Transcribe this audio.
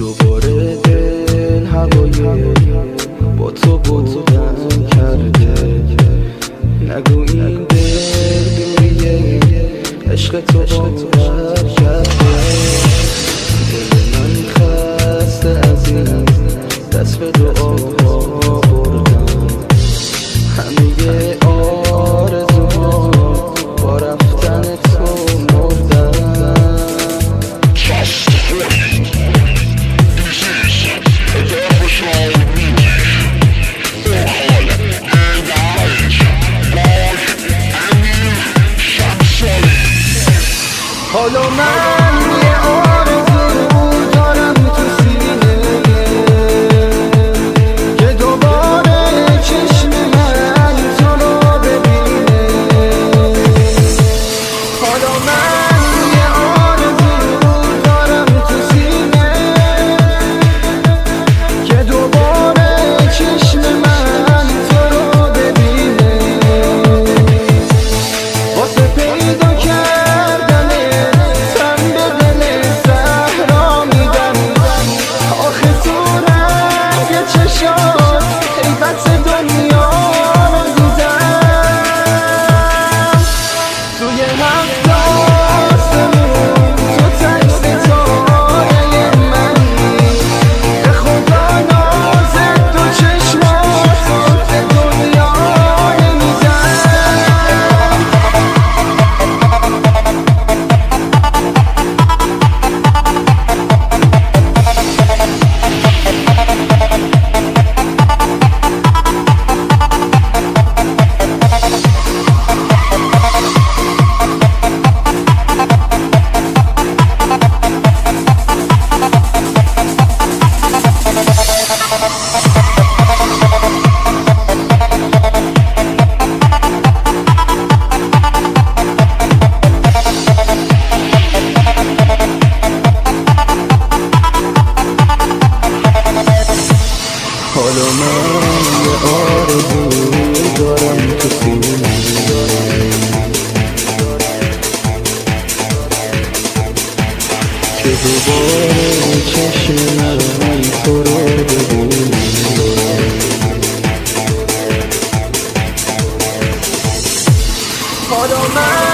دوباره دل هوای با تو بودن کرده. نگو این دل دوریه عشق تو باور کرده. دل من خسته از این دست به دعا بردم. همه آرزوها با رفتن تو مردن. حالا من یه آرزو دارم تو سینه که دوباره چشم من تو رو ببینه. حالا من یه آرزو دارم تو سینه که دوباره چشم من تو رو ببینه. واسه پیدا کردن چشات حیبت دنیا رو دیدم. توی هفت آسمون تو تک ستاره منی. به خدا نازت دو چشمات به دنیا نمیدن. حالا من یه آرزو دارم تو سینه که دوباره چشم من تو رو ببینه. حالا من